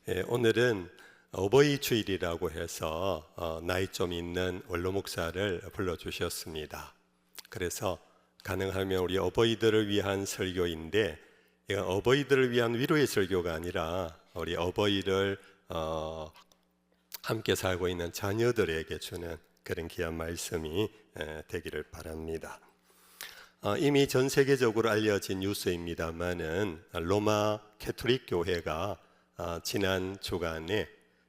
오늘은 어버이 주일이라고 해서 나이 좀 있는 원로 목사를 불러주셨습니다. 그래서 가능하면 우리 어버이들을 위한 설교인데, 이건 어버이들을 위한 위로의 설교가 아니라 우리 어버이를 함께 살고 있는 자녀들에게 주는 그런 귀한 말씀이 되기를 바랍니다. 이미 전 세계적으로 알려진 뉴스입니다만은 로마 캐톨릭 교회가 지난 주간에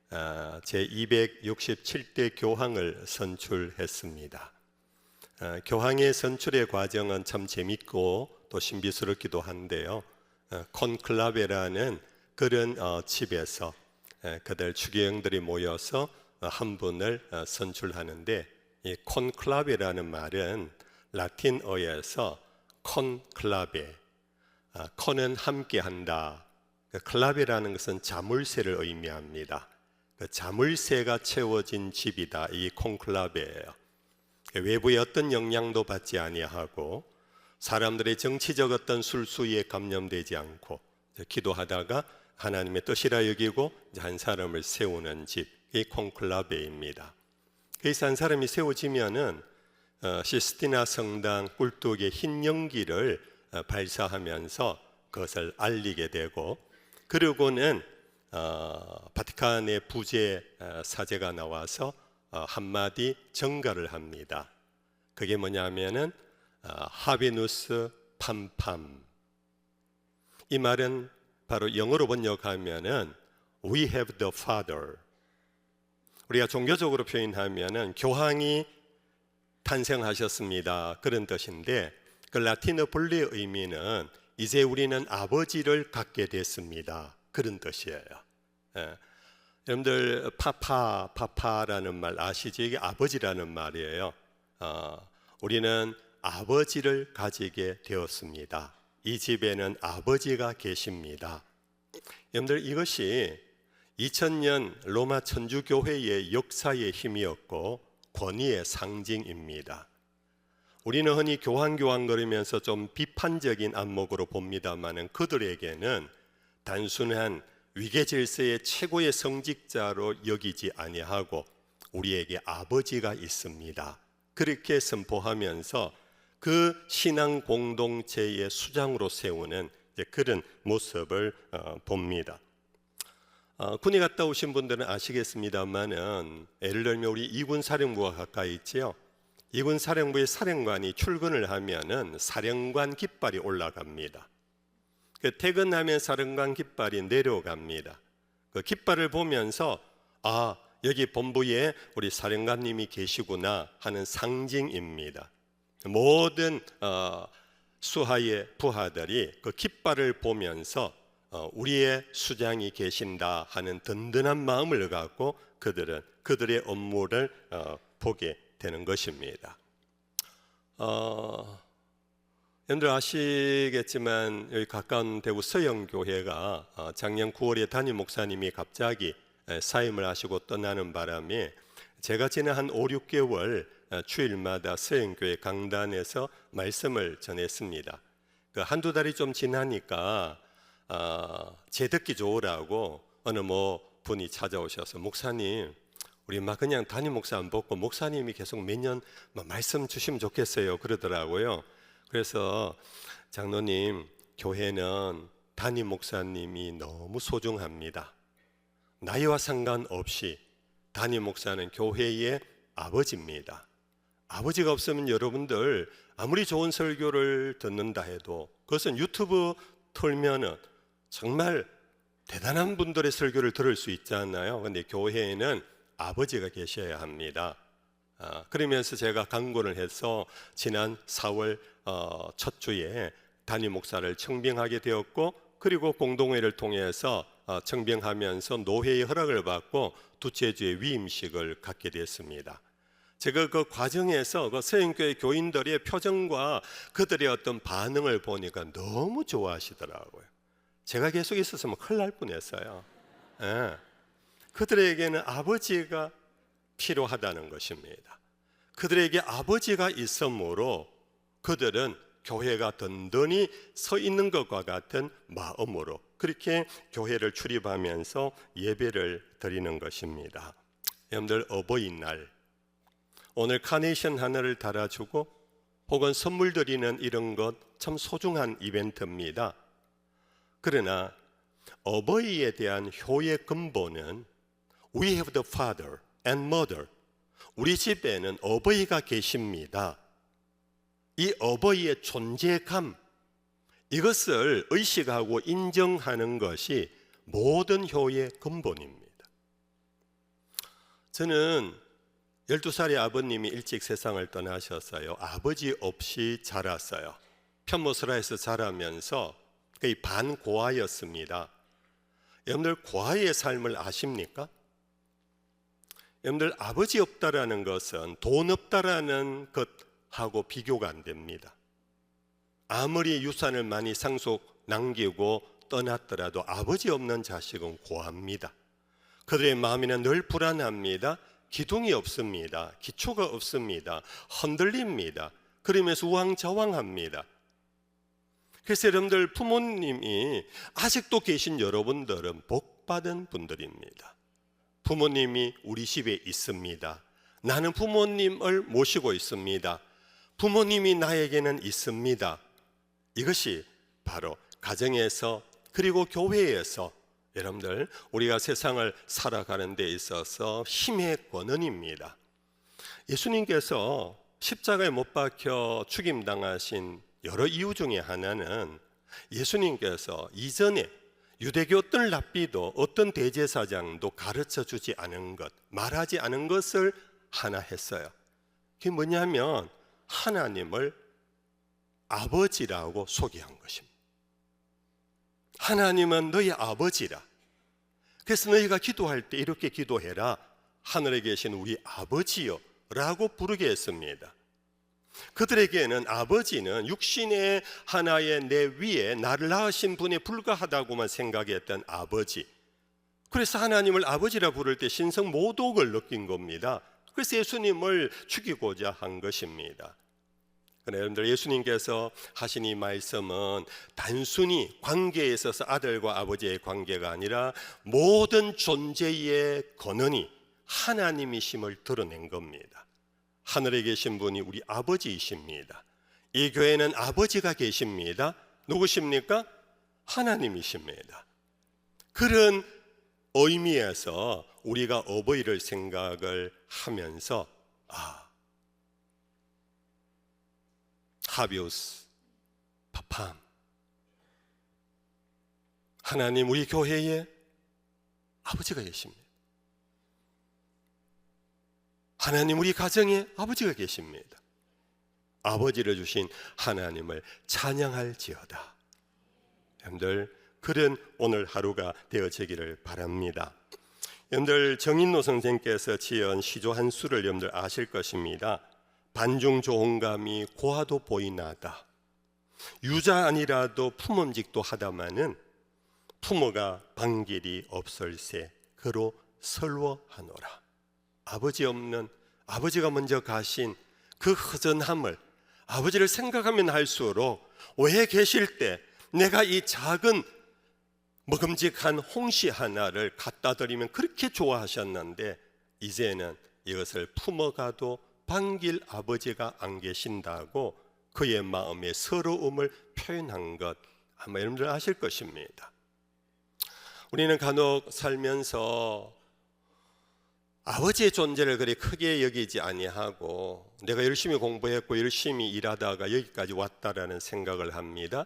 제267대 교황을 선출했습니다. 교황의 선출의 과정은 참 재밌고 또 신비스럽기도 한데요. 콘클라베라는 그런 집에서 그들 추기경들이 모여서 한 분을 선출하는데, 이 콘클라베라는 말은 라틴어에서 콘클라베, 콘은 함께한다, 클라베라는 것은 자물쇠를 의미합니다. 그 자물쇠가 채워진 집이다, 이 콘클라베예요. 외부의 어떤 영향도 받지 아니하고 사람들의 정치적 어떤 술수에 감염되지 않고 기도하다가 하나님의 뜻이라 여기고 한 사람을 세우는 집, 이 콘클라베입니다. 그래서 한 사람이 세워지면은 시스티나 성당 꿀뚝의 흰 연기를 발사하면서 그것을 알리게 되고, 그리고는 바티칸의 부재 사제가 나와서 한마디 정가를 합니다. 그게 뭐냐면은 하비누스 팜팜. 이 말은 바로 영어로 번역하면은 We have the Father. 우리가 종교적으로 표현하면은 교황이 탄생하셨습니다, 그런 뜻인데, 그 라틴어 본래의 의미는 이제 우리는 아버지를 갖게 됐습니다, 그런 뜻이에요. 여러분들 파파라는 말 아시죠? 이게 아버지라는 말이에요. 우리는 아버지를 가지게 되었습니다. 이 집에는 아버지가 계십니다. 여러분들, 이것이 2000년 로마 천주교회의 역사의 힘이었고 권위의 상징입니다. 우리는 흔히 교황교황거리면서 좀 비판적인 안목으로 봅니다마는 그들에게는 단순한 위계질서의 최고의 성직자로 여기지 아니하고 우리에게 아버지가 있습니다, 그렇게 선포하면서 그 신앙 공동체의 수장으로 세우는 그런 모습을 봅니다. 군에 갔다 오신 분들은 아시겠습니다만은, 예를 들면 우리 이군 사령부가 가까이 있지요. 이군 사령부의 사령관이 출근을 하면은 사령관 깃발이 올라갑니다. 그 퇴근하면 사령관 깃발이 내려갑니다. 그 깃발을 보면서 여기 본부에 우리 사령관님이 계시구나 하는 상징입니다. 모든 수하의 부하들이 그 깃발을 보면서 우리의 수장이 계신다 하는 든든한 마음을 갖고 그들은 그들의 업무를 보게 되는 것입니다. 여러분들 아시겠지만 여기 가까운 대구 서영교회가 작년 9월에 담임 목사님이 갑자기 사임을 하시고 떠나는 바람에 제가 지난 한 5, 6개월 주일마다 서영교회 강단에서 말씀을 전했습니다. 그 한두 달이 좀 지나니까 제 듣기 좋으라고 어느 분이 찾아오셔서, 목사님, 우리 그냥 담임 목사 안 뽑고 목사님이 계속 매년 말씀 주시면 좋겠어요, 그러더라고요. 그래서 장로님, 교회는 담임 목사님이 너무 소중합니다. 나이와 상관없이 담임 목사는 교회의 아버지입니다. 아버지가 없으면 여러분들 아무리 좋은 설교를 듣는다 해도 그것은 유튜브 틀면은 정말 대단한 분들의 설교를 들을 수 있잖아요. 그런데 교회에는 아버지가 계셔야 합니다. 그러면서 제가 강권을 해서 지난 4월 첫 주에 담임 목사를 청빙하게 되었고, 그리고 공동회를 통해서 청빙하면서 노회의 허락을 받고 두째 주에 위임식을 갖게 됐습니다. 제가 그 과정에서 그 서영교회 교인들의 표정과 그들의 어떤 반응을 보니까 너무 좋아하시더라고요. 제가 계속 있었으면 큰일 날 뻔했어요. 그들에게는 아버지가 필요하다는 것입니다. 그들에게 아버지가 있으므로 그들은 교회가 든든히 서 있는 것과 같은 마음으로 그렇게 교회를 출입하면서 예배를 드리는 것입니다. 여러분들, 어버이날 오늘 카네이션 하나를 달아주고 혹은 선물 드리는 이런 것 참 소중한 이벤트입니다. 그러나 어버이에 대한 효의 근본은 We have the father and mother. 우리 집에는 어버이가 계십니다. 이 어버이의 존재감, 이것을 의식하고 인정하는 것이 모든 효의 근본입니다. 저는 12살의 아버님이 일찍 세상을 떠나셨어요. 아버지 없이 자랐어요. 편모스라에서 자라면서 거의 반고아였습니다. 여러분들, 고아의 삶을 아십니까? 여러분들, 아버지 없다라는 것은 돈 없다라는 것하고 비교가 안 됩니다. 아무리 유산을 많이 상속 남기고 떠났더라도 아버지 없는 자식은 고아입니다. 그들의 마음에는 늘 불안합니다. 기둥이 없습니다. 기초가 없습니다. 흔들립니다. 그러면서 우왕좌왕합니다. 그래서 여러분들, 부모님이 아직도 계신 여러분들은 복받은 분들입니다. 부모님이 우리 집에 있습니다. 나는 부모님을 모시고 있습니다. 부모님이 나에게는 있습니다. 이것이 바로 가정에서 그리고 교회에서 여러분들, 우리가 세상을 살아가는 데 있어서 힘의 권원입니다. 예수님께서 십자가에 못 박혀 죽임당하신 여러 이유 중에 하나는 예수님께서 이전에 유대교 어떤 랍비도 어떤 대제사장도 가르쳐 주지 않은 것, 말하지 않은 것을 하나 했어요. 그게 뭐냐면 하나님을 아버지라고 소개한 것입니다. 하나님은 너희 아버지라. 그래서 너희가 기도할 때 이렇게 기도해라. 하늘에 계신 우리 아버지요 라고 부르게 했습니다. 그들에게는 아버지는 육신의 하나의 내 위에 나를 낳으신 분에 불과하다고만 생각했던 아버지. 그래서 하나님을 아버지라 부를 때 신성 모독을 느낀 겁니다. 그래서 예수님을 죽이고자 한 것입니다. 그런데 여러분들, 예수님께서 하신 이 말씀은 단순히 관계에 있어서 아들과 아버지의 관계가 아니라 모든 존재의 근원이 하나님이심을 드러낸 겁니다. 하늘에 계신 분이 우리 아버지이십니다. 이 교회는 아버지가 계십니다. 누구십니까? 하나님이십니다. 그런 의미에서 우리가 어버이를 생각을 하면서 하비우스 파팜, 하나님 우리 교회에 아버지가 계십니다. 하나님 우리 가정에 아버지가 계십니다. 아버지를 주신 하나님을 찬양할지어다. 여러분들, 그런 오늘 하루가 되어지기를 바랍니다. 여러분들, 정인노 선생께서 지은 시조 한 수를 여러분들 아실 것입니다. 반중 좋은감이 고아도 보이나다. 유자 아니라도 품음직도 하다마는 부모가 방길이 없을세 그로 설워하노라. 아버지 없는, 아버지가 먼저 가신 그 허전함을 아버지를 생각하면 할수록 왜 계실 때 내가 이 작은 먹음직한 홍시 하나를 갖다 드리면 그렇게 좋아하셨는데 이제는 이것을 품어가도 반길 아버지가 안 계신다고 그의 마음의 서러움을 표현한 것 아마 여러분들 아실 것입니다. 우리는 간혹 살면서 아버지의 존재를 그리 크게 여기지 아니하고 내가 열심히 공부했고 열심히 일하다가 여기까지 왔다라는 생각을 합니다.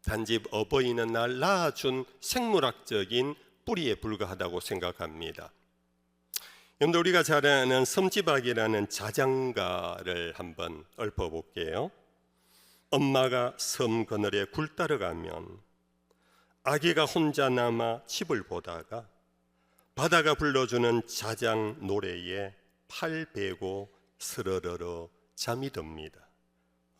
단지 어버이는 날 낳아준 생물학적인 뿌리에 불과하다고 생각합니다. 여러분들, 우리가 잘 아는 섬지박이라는 자장가를 한번 읊어볼게요. 엄마가 섬 그늘에 굴 따라가면 아기가 혼자 남아 집을 보다가 바다가 불러주는 자장 노래에 팔 베고 스르르르 잠이 듭니다.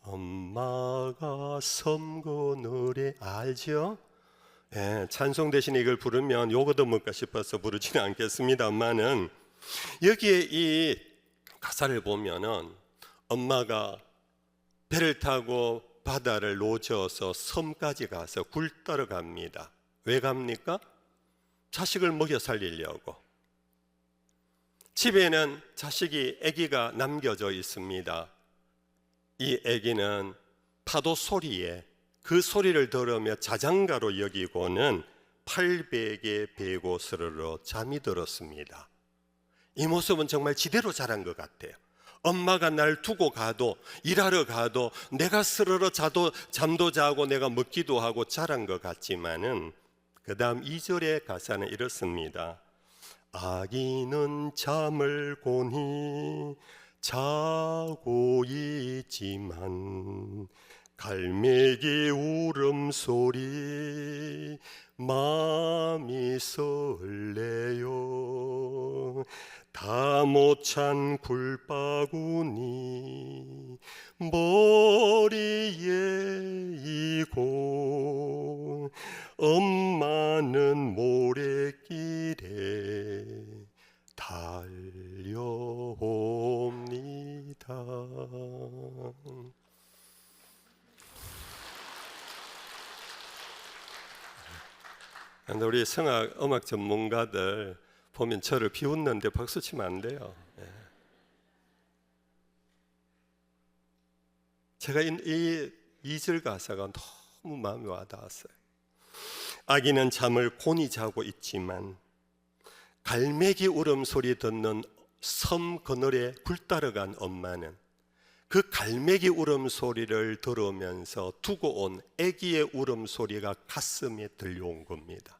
엄마가 섬 그늘에, 알죠? 찬송 대신에 이걸 부르면 욕을 먹을까 싶어서 부르지는 않겠습니다만은 여기에 이 가사를 보면은 엄마가 배를 타고 바다를 노져서 섬까지 가서 굴 따러 갑니다. 왜 갑니까? 자식을 먹여 살리려고. 집에는 아기가 남겨져 있습니다. 이 아기는 파도 소리에 그 소리를 들으며 자장가로 여기고는 800의 베고 스르르 잠이 들었습니다. 이 모습은 정말 지대로 자란 것 같아요. 엄마가 날 두고 가도, 일하러 가도 내가 스르르 잠도 자고 내가 먹기도 하고 자란 것 같지만은 그 다음 2절의 가사는 이렇습니다. 아기는 잠을 고니 자고 있지만 갈매기 울음소리 마음이 설레요. 다 못 찬 굴바구니 머리에 이고 엄마는 모래길에 달려옵니다. 우리 음악 전문가들 보면 저를 비웃는데 박수 치면 안 돼요. 제가 이 2절 가사가 너무 마음에 와닿았어요. 아기는 잠을 곤히 자고 있지만 갈매기 울음소리 듣는 섬 그늘에 불따라간 엄마는 그 갈매기 울음소리를 들으면서 두고 온 아기의 울음소리가 가슴에 들려온 겁니다.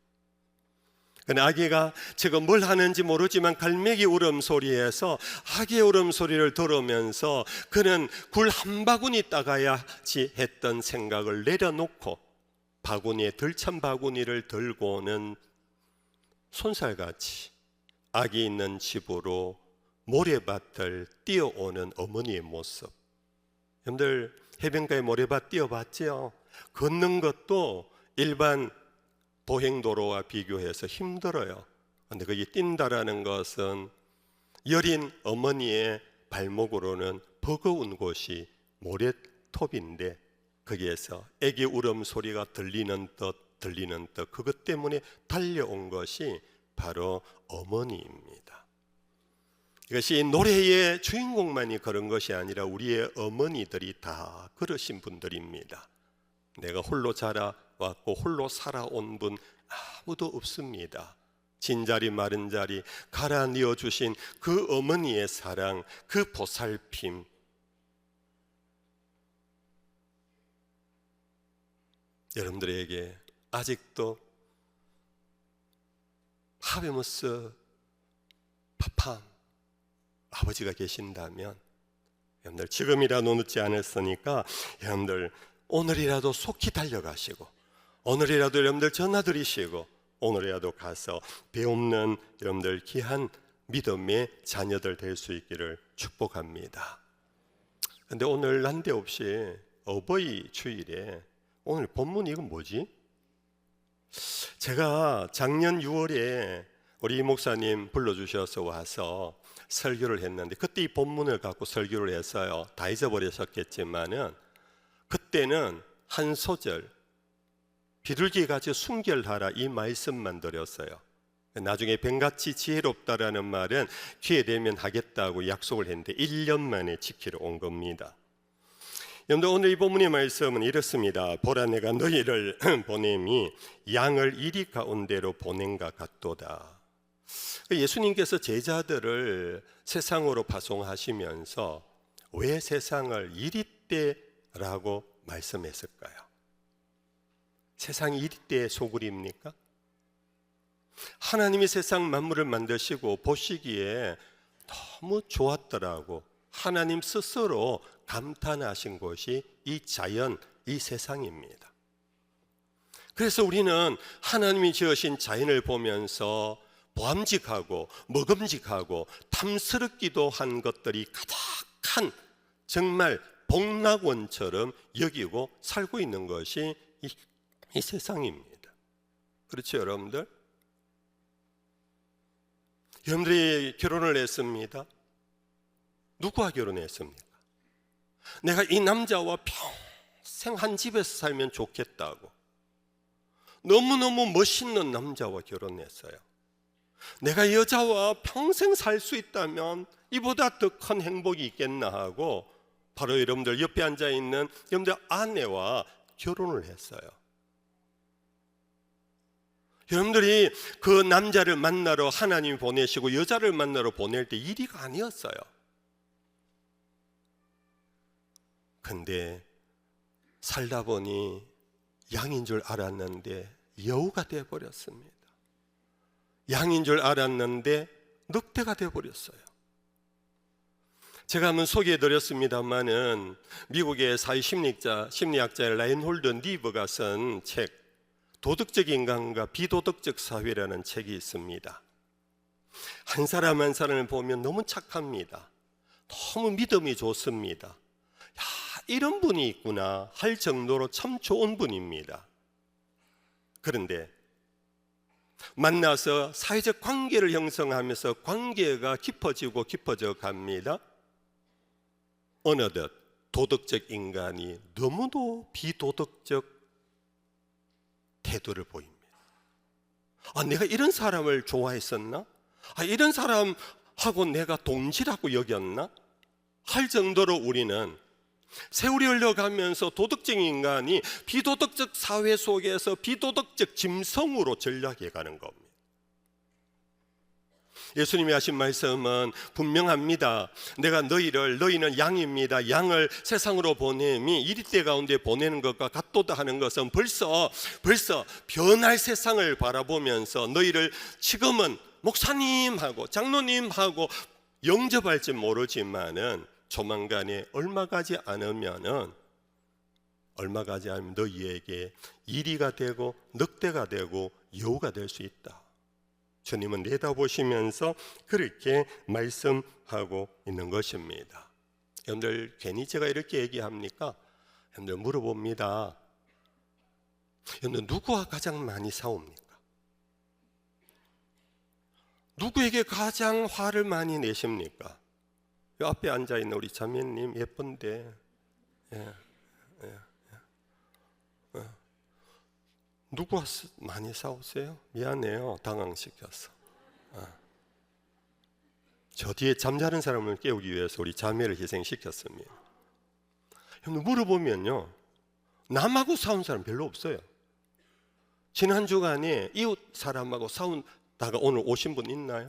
근데 아기가 지금 뭘 하는지 모르지만 갈매기 울음소리에서 아기의 울음소리를 들으면서 그는 굴 한 바구니 따가야지 했던 생각을 내려놓고 바구니에 들찬 바구니를 들고는 손살같이 아기 있는 집으로 모래밭을 뛰어오는 어머니의 모습. 여러분들 해변가에 모래밭 뛰어봤죠? 걷는 것도 일반 보행도로와 비교해서 힘들어요. 그런데 거기 뛴다라는 것은 여린 어머니의 발목으로는 버거운 곳이 모래톱인데 거기에서 아기 울음소리가 들리는 듯 그것 때문에 달려온 것이 바로 어머니입니다. 이것이 노래의 주인공만이 그런 것이 아니라 우리의 어머니들이 다 그러신 분들입니다. 내가 홀로 자라왔고 홀로 살아온 분 아무도 없습니다. 진자리 마른 자리 갈아 내어주신 그 어머니의 사랑, 그 보살핌, 여러분들에게 아직도 하베무스 파팜 아버지가 계신다면 여러분들 지금이라도 늦지 않았으니까 여러분들 오늘이라도 속히 달려가시고 오늘이라도 여러분들 전화드리시고 오늘이라도 가서 배없는 여러분들 귀한 믿음의 자녀들 될 수 있기를 축복합니다. 그런데 오늘 난데없이 어버이 주일에 오늘 본문 이건 뭐지? 제가 작년 6월에 우리 목사님 불러주셔서 와서 설교를 했는데 그때 이 본문을 갖고 설교를 했어요. 다 잊어버리셨겠지만은 그때는 한 소절 비둘기같이 순결하라 이 말씀만 드렸어요. 나중에 뱀같이 지혜롭다라는 말은 기회 되면 하겠다고 약속을 했는데 1년 만에 지키러 온 겁니다. 여러분들 오늘 이 본문의 말씀은 이렇습니다. 보라 내가 너희를 보냄이 양을 이리 가운데로 보낸가 같도다. 예수님께서 제자들을 세상으로 파송하시면서 왜 세상을 이리떼라고 말씀했을까요? 세상이 이리떼의 소굴입니까? 하나님이 세상 만물을 만드시고 보시기에 너무 좋았더라고 하나님 스스로 감탄하신 것이 이 자연, 이 세상입니다. 그래서 우리는 하나님이 지으신 자연을 보면서 보암직하고 먹음직하고 탐스럽기도 한 것들이 가득한 정말 복락원처럼 여기고 살고 있는 것이 이 세상입니다. 그렇죠, 여러분들? 여러분들이 결혼을 했습니다. 누구와 결혼했습니까? 내가 이 남자와 평생 한 집에서 살면 좋겠다고 너무너무 멋있는 남자와 결혼했어요. 내가 여자와 평생 살 수 있다면 이보다 더 큰 행복이 있겠나 하고 바로 여러분들 옆에 앉아있는 여러분들 아내와 결혼을 했어요. 여러분들이 그 남자를 만나러 하나님이 보내시고 여자를 만나러 보낼 때 일이가 아니었어요. 근데 살다 보니 양인 줄 알았는데 여우가 되어버렸습니다. 양인 줄 알았는데 늑대가 되어버렸어요. 제가 한번 소개해드렸습니다마는 미국의 사회심리학자 라인홀드 니버가 쓴 책 도덕적 인간과 비도덕적 사회라는 책이 있습니다. 한 사람 한 사람을 보면 너무 착합니다. 너무 믿음이 좋습니다. 야, 이런 분이 있구나 할 정도로 참 좋은 분입니다. 그런데 만나서 사회적 관계를 형성하면서 관계가 깊어지고 깊어져 갑니다. 어느덧 도덕적 인간이 너무도 비도덕적 태도를 보입니다. 내가 이런 사람을 좋아했었나? 이런 사람하고 내가 동질하고 여겼나? 할 정도로 우리는 세월이 흘러가면서 도덕적 인간이 비도덕적 사회 속에서 비도덕적 짐승으로 전락해 가는 겁니다. 예수님이 하신 말씀은 분명합니다. 내가 너희는 양입니다. 양을 세상으로 보냄이 이리때 가운데 보내는 것과 같도다 하는 것은 벌써 변할 세상을 바라보면서 너희를 지금은 목사님하고 장로님하고 영접할지 모르지만은 조만간에 얼마 가지 않으면 너희에게 이리가 되고 늑대가 되고 여우가 될 수 있다. 주님은 내다보시면서 그렇게 말씀하고 있는 것입니다. 여러분들 괜히 제가 이렇게 얘기합니까? 여러분들 물어봅니다. 여러분들 누구와 가장 많이 싸웁니까? 누구에게 가장 화를 많이 내십니까? 이 앞에 앉아있는 우리 자매님 예쁜데 누구와 많이 싸우세요? 미안해요. 당황시켜서. 저 뒤에 잠자는 사람을 깨우기 위해서 우리 자매를 희생시켰습니다. 물어보면요, 남하고 싸운 사람 별로 없어요. 지난 주간에 이웃 사람하고 싸운다가 오늘 오신 분 있나요?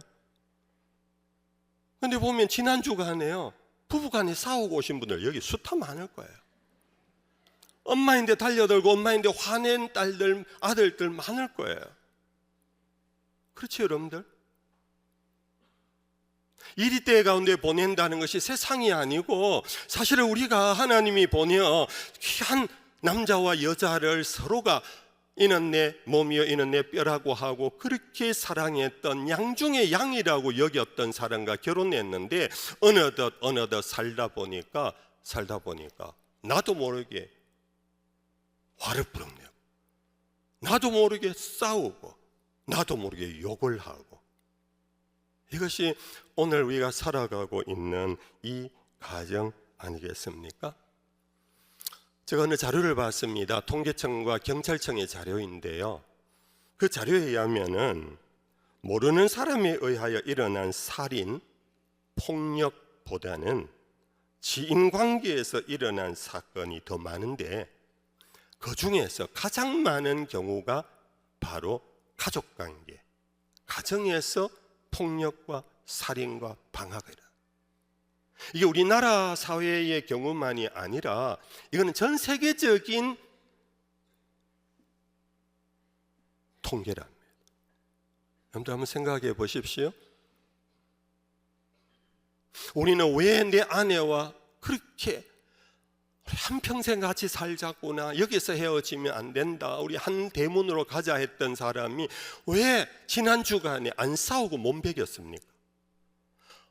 근데 보면 지난 주간에요, 부부간에 싸우고 오신 분들 여기 숱하 많을 거예요. 엄마인데 달려들고 엄마인데 화낸 딸들, 아들들 많을 거예요. 그렇죠, 여러분들? 이리때 가운데 보낸다는 것이 세상이 아니고 사실은 우리가 하나님이 보내어 귀한 남자와 여자를 서로가 이는 내 몸이요 이는 내 뼈라고 하고 그렇게 사랑했던 양 중에 양이라고 여겼던 사람과 결혼했는데 어느덧 살다 보니까 나도 모르게 화를 부릅내고 나도 모르게 싸우고 나도 모르게 욕을 하고, 이것이 오늘 우리가 살아가고 있는 이 가정 아니겠습니까? 제가 어느 자료를 봤습니다. 통계청과 경찰청의 자료인데요, 그 자료에 의하면은 모르는 사람에 의하여 일어난 살인, 폭력보다는 지인관계에서 일어난 사건이 더 많은데 그 중에서 가장 많은 경우가 바로 가족관계, 가정에서 폭력과 살인과 방학이라. 이게 우리나라 사회의 경우만이 아니라 이거는 전 세계적인 통계랍니다. 여러분들 한번 생각해 보십시오. 우리는 왜 내 아내와 그렇게 한평생 같이 살자꾸나, 여기서 헤어지면 안 된다, 우리 한 대문으로 가자 했던 사람이 왜 지난 주간에 안 싸우고 몸베겼습니까?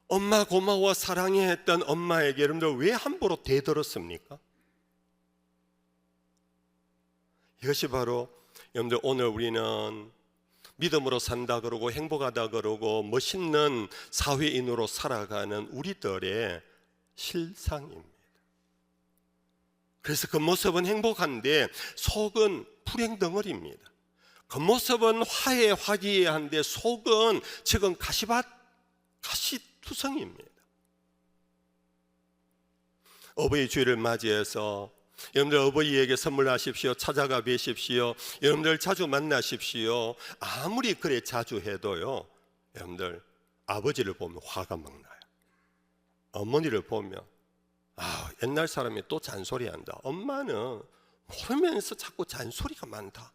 엄마 고마워 사랑해 했던 엄마에게 여러분들 왜 함부로 대들었습니까? 이것이 바로 여러분들 오늘 우리는 믿음으로 산다 그러고 행복하다 그러고 멋있는 사회인으로 살아가는 우리들의 실상입니다. 그래서 그 모습은 행복한데 속은 불행덩어리입니다. 겉모습은 화기애애한데 속은 지금 가시투성입니다. 어버이 주일을 맞이해서 여러분들 어버이에게 선물하십시오. 찾아가 뵈십시오. 여러분들 자주 만나십시오. 아무리 그래 자주 해도요, 여러분들 아버지를 보면 화가 막 나요. 어머니를 보면 옛날 사람이 또 잔소리한다. 엄마는 모르면서 자꾸 잔소리가 많다.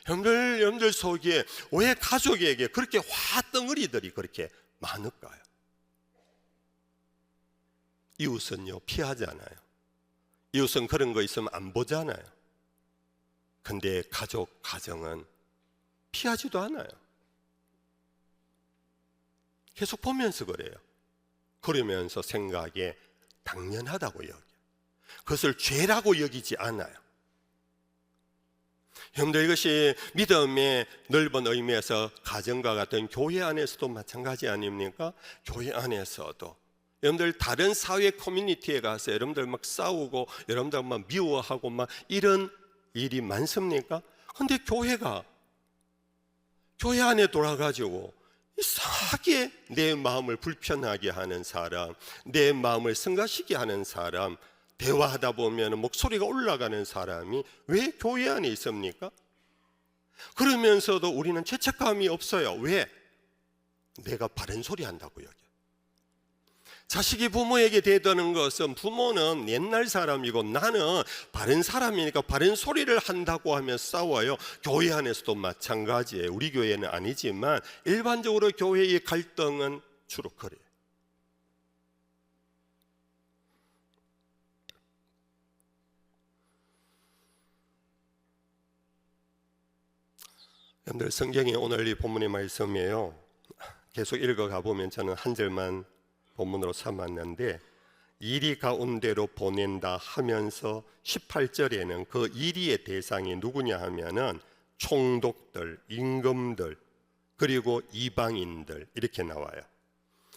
여러분들 속에 왜 가족에게 그렇게 화덩어리들이 그렇게 많을까요? 이웃은요, 피하잖아요. 이웃은 그런 거 있으면 안 보잖아요. 근데 가정은 피하지도 않아요. 계속 보면서 그래요. 그러면서 생각에 당연하다고 여겨요. 그것을 죄라고 여기지 않아요. 여러분들, 이것이 믿음의 넓은 의미에서 가정과 같은 교회 안에서도 마찬가지 아닙니까? 교회 안에서도 여러분들 다른 사회 커뮤니티에 가서 여러분들 막 싸우고 여러분들 막 미워하고 막 이런 일이 많습니까? 근데 교회 안에 돌아가지고 이상하게 내 마음을 불편하게 하는 사람, 내 마음을 성가시게 하는 사람, 대화하다 보면 목소리가 올라가는 사람이 왜 교회 안에 있습니까? 그러면서도 우리는 죄책감이 없어요. 왜? 내가 바른 소리 한다고 여겨. 자식이 부모에게 대드는 것은 부모는 옛날 사람이고 나는 바른 사람이니까 바른 소리를 한다고 하면 싸워요. 교회 안에서도 마찬가지예요. 우리 교회는 아니지만 일반적으로 교회의 갈등은 주로 그래요. 여러분들, 성경이 오늘 이 본문의 말씀이에요. 계속 읽어가 보면 저는 한 절만 본문으로 삼았는데, 이리 가운데로 보낸다 하면서 18절에는 그 이리의 대상이 누구냐 하면은 총독들, 임금들, 그리고 이방인들 이렇게 나와요.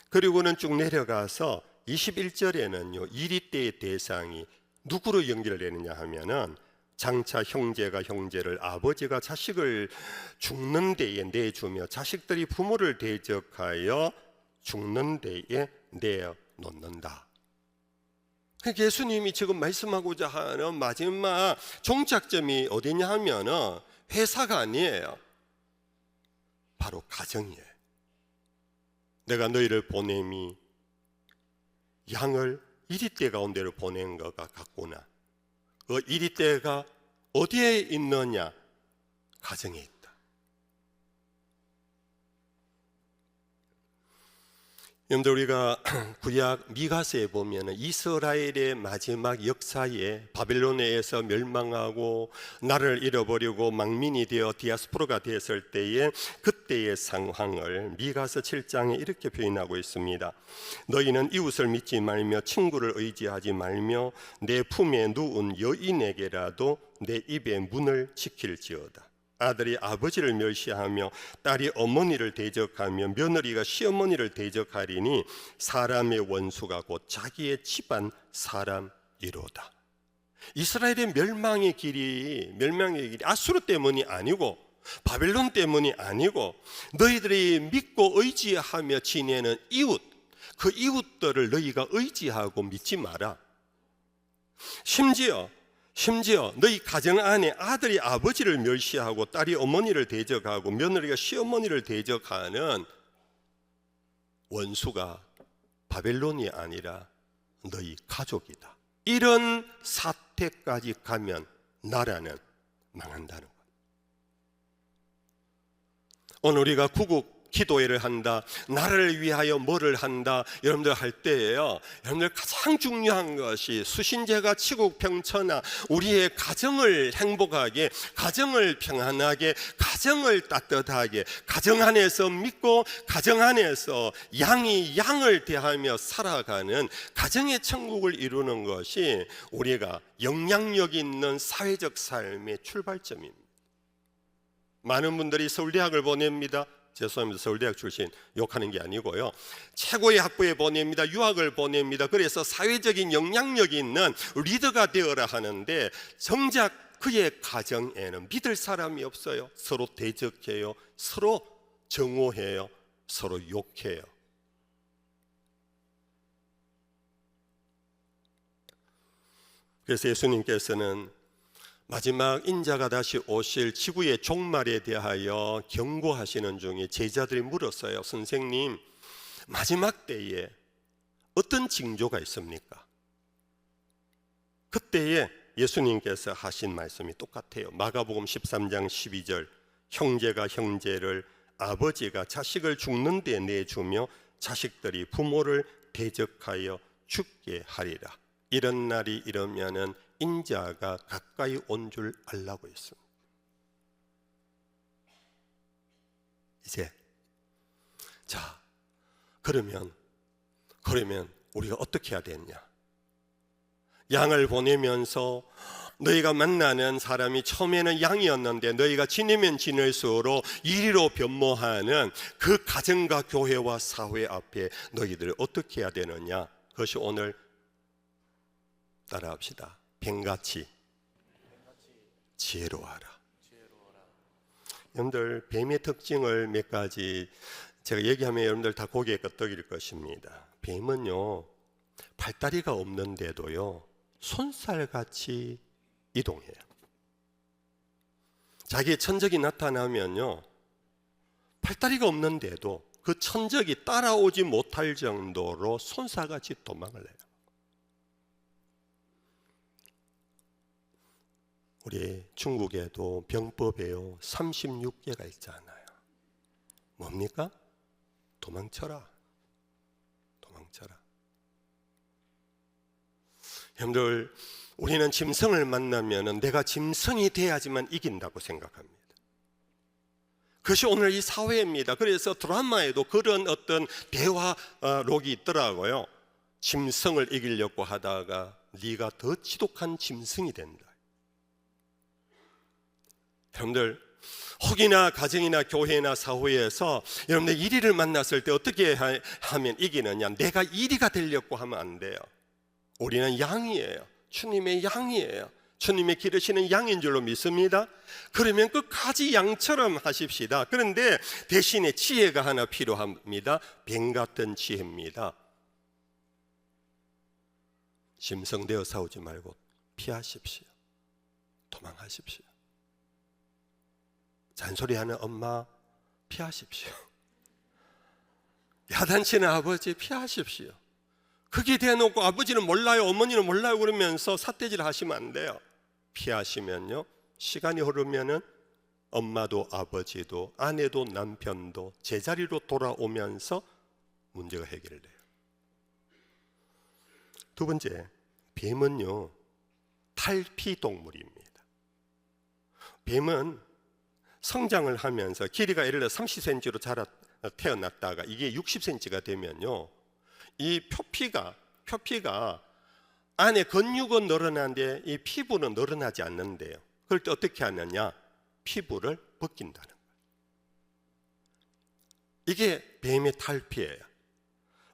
그리고는 쭉 내려가서 21절에는요, 이리 때의 대상이 누구로 연결되느냐 하면은 장차 형제가 형제를, 아버지가 자식을 죽는 데에 내주며 자식들이 부모를 대적하여 죽는 데에 내어놓는다. 예수님이 지금 말씀하고자 하는 마지막 종착점이 어디냐 하면은 회사가 아니에요. 바로 가정이에요. 내가 너희를 보냄이 양을 이리떼 가운데로 보낸 것과 같구나. 그 이리떼가 어디에 있느냐? 가정에 있다. 여러분들, 우리가 구약 미가서에 보면 이스라엘의 마지막 역사에 바벨론에서 멸망하고 나라를 잃어버리고 망민이 되어 디아스포라가 되었을 때에 그때의 상황을 미가서 7장에 이렇게 표현하고 있습니다. 너희는 이웃을 믿지 말며 친구를 의지하지 말며 내 품에 누운 여인에게라도 내 입의 문을 지킬지어다. 아들이 아버지를 멸시하며 딸이 어머니를 대적하며 며느리가 시어머니를 대적하리니 사람의 원수가 곧 자기의 집안 사람이로다. 이스라엘의 멸망의 길이 아수르 때문이 아니고 바벨론 때문이 아니고 너희들이 믿고 의지하며 지내는 이웃, 그 이웃들을 너희가 의지하고 믿지 마라. 심지어 너희 가정 안에 아들이 아버지를 멸시하고 딸이 어머니를 대적하고 며느리가 시어머니를 대적하는 원수가 바벨론이 아니라 너희 가족이다. 이런 사태까지 가면 나라는 망한다는 것. 오늘 우리가 구국 기도회를 한다, 나라를 위하여 뭐를 한다, 여러분들 할 때에요, 여러분들 가장 중요한 것이 수신제가 치국평천하 우리의 가정을 행복하게, 가정을 평안하게, 가정을 따뜻하게, 가정 안에서 믿고 가정 안에서 양이 양을 대하며 살아가는 가정의 천국을 이루는 것이 우리가 영향력 있는 사회적 삶의 출발점입니다. 많은 분들이 서울대학을 보냅니다. 죄송합니다. 서울대학 출신 욕하는 게 아니고요. 최고의 학부에 보냅니다. 유학을 보냅니다. 그래서 사회적인 영향력 있는 리더가 되어라 하는데 정작 그의 가정에는 믿을 사람이 없어요. 서로 대적해요. 서로 정오해요. 서로 욕해요. 그래서 예수님께서는 마지막 인자가 다시 오실 지구의 종말에 대하여 경고하시는 중에 제자들이 물었어요. 선생님, 마지막 때에 어떤 징조가 있습니까? 그때에 예수님께서 하신 말씀이 똑같아요. 마가복음 13장 12절, 형제가 형제를, 아버지가 자식을 죽는 데 내주며 자식들이 부모를 대적하여 죽게 하리라. 이런 날이 이르면은 인자가 가까이 온 줄 알라고 했습니다. 이제 자, 그러면 우리가 어떻게 해야 되느냐? 양을 보내면서 너희가 만나는 사람이 처음에는 양이었는데 너희가 지내면 지낼수록 이리로 변모하는 그 가정과 교회와 사회 앞에 너희들 어떻게 해야 되느냐? 그것이 오늘 따라합시다. 뱀같이 지혜로워하라. 여러분들, 뱀의 특징을 몇 가지 제가 얘기하면 여러분들 다 고개에 끄덕일 것입니다. 뱀은요, 팔다리가 없는데도요 손살같이 이동해요. 자기의 천적이 나타나면요 팔다리가 없는데도 그 천적이 따라오지 못할 정도로 손살같이 도망을 해요. 우리 중국에도 병법에요 36개가 있잖아요. 뭡니까? 도망쳐라. 도망쳐라. 여러분들, 우리는 짐승을 만나면 내가 짐승이 돼야지만 이긴다고 생각합니다. 그것이 오늘 이 사회입니다. 그래서 드라마에도 그런 어떤 대화록이 있더라고요. 짐승을 이기려고 하다가 네가 더 지독한 짐승이 된다. 여러분들, 혹이나 가정이나 교회나 사회에서 여러분들 1위를 만났을 때 어떻게 하면 이기느냐? 내가 1위가 되려고 하면 안 돼요. 우리는 양이에요. 주님의 양이에요. 주님의 기르시는 양인 줄로 믿습니다. 그러면 끝까지 양처럼 하십시다. 그런데 대신에 지혜가 하나 필요합니다. 뱀 같은 지혜입니다. 짐승되어 싸우지 말고 피하십시오. 도망하십시오. 잔소리하는 엄마 피하십시오. 야단치는 아버지 피하십시오. 그게 대놓고 아버지는 몰라요, 어머니는 몰라요 그러면서 삿대질 하시면 안 돼요. 피하시면요 시간이 흐르면은 엄마도 아버지도 아내도 남편도 제자리로 돌아오면서 문제가 해결돼요. 두 번째, 뱀은요 탈피동물입니다. 뱀은 성장을 하면서 길이가 예를 들어 30cm로 태어났다가 이게 60cm가 되면요 이 표피가 안에 근육은 늘어나는데 이 피부는 늘어나지 않는데요. 그럴 때 어떻게 하느냐? 피부를 벗긴다는 거예요. 이게 뱀의 탈피예요.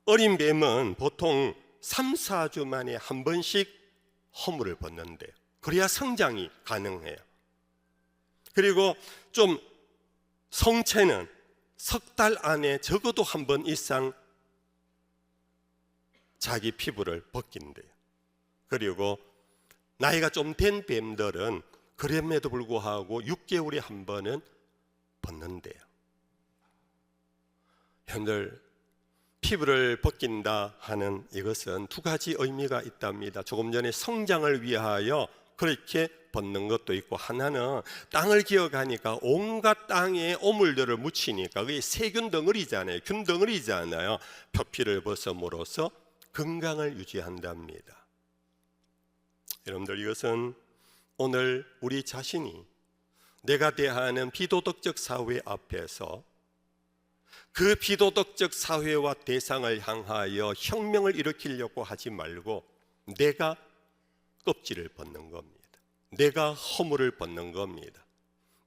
어린 뱀은 보통 3, 4주 만에 한 번씩 허물을 벗는데요. 그래야 성장이 가능해요. 그리고 좀 성체는 석 달 안에 적어도 한 번 이상 자기 피부를 벗긴대요. 그리고 나이가 좀 된 뱀들은 그럼에도 불구하고 6개월에 한 번은 벗는데요. 여러분들, 피부를 벗긴다 하는 이것은 두 가지 의미가 있답니다. 조금 전에 성장을 위하여 그렇게 벗는 것도 있고, 하나는 땅을 기어가니까 온갖 땅에 오물들을 묻히니까 그게 세균 덩어리잖아요. 균 덩어리잖아요. 표피를 벗음으로써 건강을 유지한답니다. 여러분들, 이것은 오늘 우리 자신이 내가 대하는 비도덕적 사회 앞에서 그 비도덕적 사회와 대상을 향하여 혁명을 일으키려고 하지 말고 내가 껍질을 벗는 겁니다. 내가 허물을 벗는 겁니다.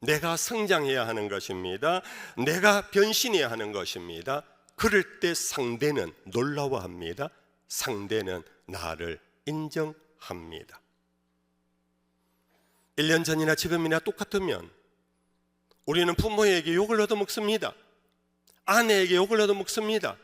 내가 성장해야 하는 것입니다. 내가 변신해야 하는 것입니다. 그럴 때 상대는 놀라워합니다. 상대는 나를 인정합니다. 1년 전이나 지금이나 똑같으면 우리는 부모에게 욕을 얻어먹습니다. 아내에게 욕을 얻어먹습니다.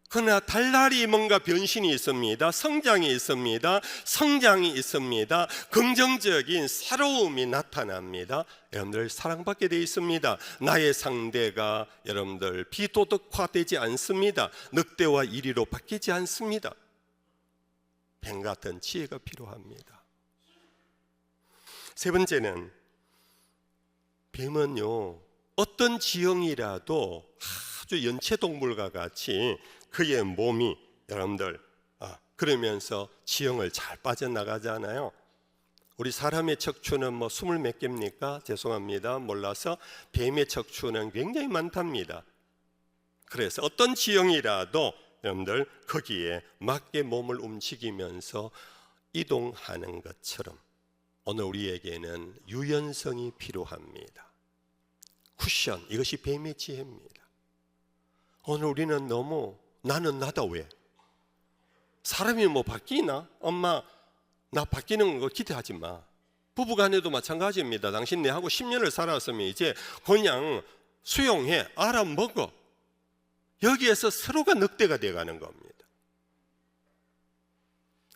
그러나 달달이 뭔가 변신이 있습니다. 성장이 있습니다. 성장이 있습니다. 긍정적인 새로움이 나타납니다. 여러분들 사랑받게 되어 있습니다. 나의 상대가 여러분들 비도덕화되지 않습니다. 늑대와 이리로 바뀌지 않습니다. 뱀 같은 지혜가 필요합니다. 세 번째는 뱀은요, 어떤 지형이라도 아주 연체동물과 같이 그의 몸이 여러분들 그러면서 지형을 잘 빠져나가잖아요. 우리 사람의 척추는 뭐 20몇 개입니까? 죄송합니다. 몰라서 뱀의 척추는 굉장히 많답니다. 그래서 어떤 지형이라도 여러분들 거기에 맞게 몸을 움직이면서 이동하는 것처럼 오늘 우리에게는 유연성이 필요합니다. 쿠션, 이것이 뱀의 지혜입니다. 오늘 우리는 너무 나는 나다 왜? 사람이 뭐 바뀌나? 엄마 나 바뀌는 거 기대하지 마. 부부간에도 마찬가지입니다. 당신 내하고 10년을 살았으면 이제 그냥 수용해, 알아먹어. 여기에서 서로가 늑대가 돼가는 겁니다.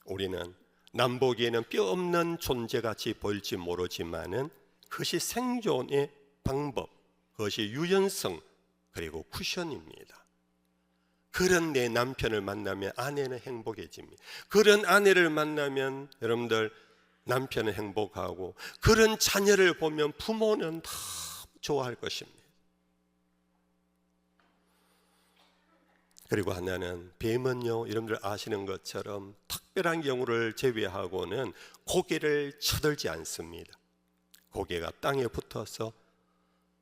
우리는 남보기에는 뼈 없는 존재같이 보일지 모르지만은 그것이 생존의 방법, 그것이 유연성 그리고 쿠션입니다. 그런 내 남편을 만나면 아내는 행복해집니다. 그런 아내를 만나면 여러분들 남편은 행복하고 그런 자녀를 보면 부모는 다 좋아할 것입니다. 그리고 하나는 뱀은요, 여러분들 아시는 것처럼 특별한 경우를 제외하고는 고개를 쳐들지 않습니다. 고개가 땅에 붙어서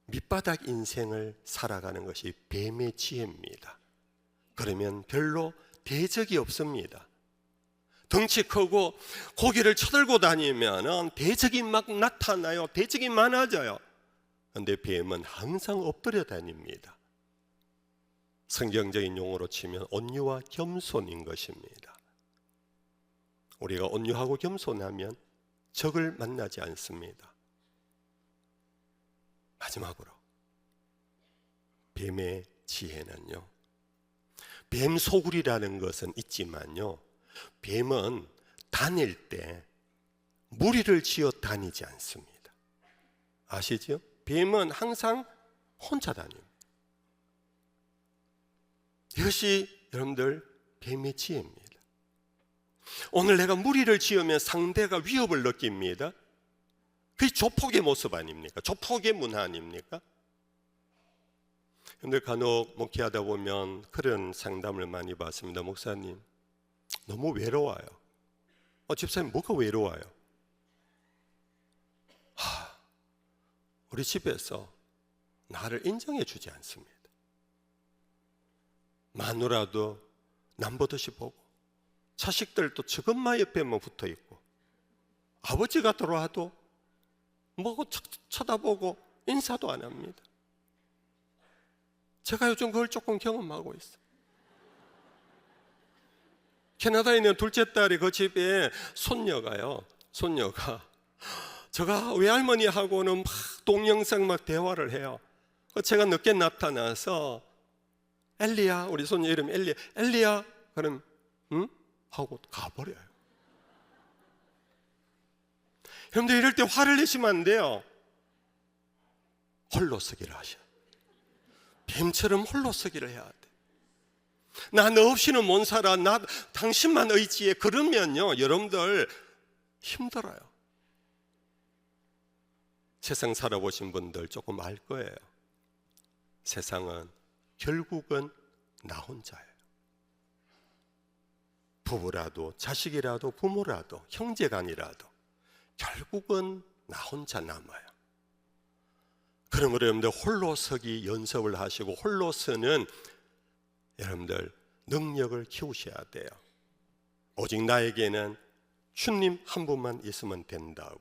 밑바닥 인생을 살아가는 것이 뱀의 지혜입니다. 그러면 별로 대적이 없습니다. 덩치 크고 고개를 쳐들고 다니면 대적이 막 나타나요. 대적이 많아져요. 그런데 뱀은 항상 엎드려 다닙니다. 성경적인 용어로 치면 온유와 겸손인 것입니다. 우리가 온유하고 겸손하면 적을 만나지 않습니다. 마지막으로 뱀의 지혜는요, 뱀 소굴이라는 것은 있지만요, 뱀은 다닐 때 무리를 지어 다니지 않습니다. 아시죠? 뱀은 항상 혼자 다닙니다. 이것이 여러분들 뱀의 지혜입니다. 오늘 내가 무리를 지으면 상대가 위협을 느낍니다. 그게 조폭의 모습 아닙니까? 조폭의 문화 아닙니까? 여러분들 간혹 목회하다 보면 그런 상담을 많이 받습니다. 목사님, 너무 외로워요. 집사님, 뭐가 외로워요? 우리 집에서 나를 인정해 주지 않습니다. 마누라도 남보듯이 보고 자식들도 저것만 옆에만 붙어 있고 아버지가 들어와도 뭐고 쳐다보고 인사도 안 합니다. 제가 요즘 그걸 조금 경험하고 있어요. 캐나다에 있는 둘째 딸이 그 집에 손녀가 제가 외할머니하고는 막 동영상 막 대화를 해요. 제가 늦게 나타나서 엘리야, 우리 손녀 이름 엘리야, 그럼 응? 하고 가버려요. 여러분들 이럴 때 화를 내시면 안 돼요. 홀로 서기를 하셔. 뱀처럼 홀로 서기를 해야 돼. 나 너 없이는 못 살아. 나 당신만 의지해. 그러면요, 여러분들 힘들어요. 세상 살아보신 분들 조금 알 거예요. 세상은 결국은 나 혼자예요. 부부라도 자식이라도 부모라도 형제간이라도 결국은 나 혼자 남아요. 그러므로 여러분들 홀로 서기 연습을 하시고 홀로 서는 여러분들 능력을 키우셔야 돼요. 오직 나에게는 주님 한 분만 있으면 된다고.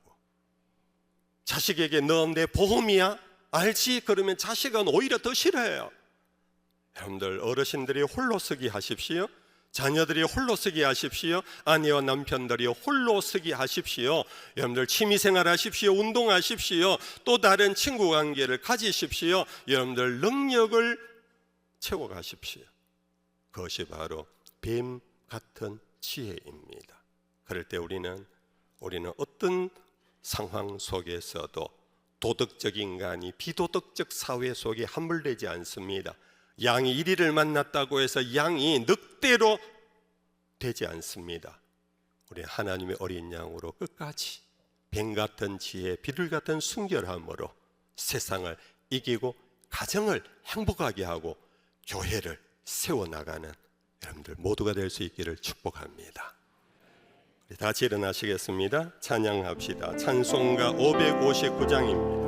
자식에게 너 내 보험이야? 알지? 그러면 자식은 오히려 더 싫어해요. 여러분들 어르신들이 홀로 서기 하십시오. 자녀들이 홀로 서게 하십시오. 아내와 남편들이 홀로 서게 하십시오. 여러분들 취미생활 하십시오. 운동하십시오. 또 다른 친구 관계를 가지십시오. 여러분들 능력을 채워가십시오. 그것이 바로 뱀 같은 지혜입니다. 그럴 때 우리는 어떤 상황 속에서도 도덕적 인간이 비도덕적 사회 속에 함몰되지 않습니다. 양이 이리를 만났다고 해서 양이 늑대로 되지 않습니다. 우리 하나님의 어린 양으로 끝까지 뱀 같은 지혜, 비둘 같은 순결함으로 세상을 이기고 가정을 행복하게 하고 교회를 세워나가는 여러분들 모두가 될 수 있기를 축복합니다. 우리 다시 일어나시겠습니다. 찬양합시다. 찬송가 559장입니다.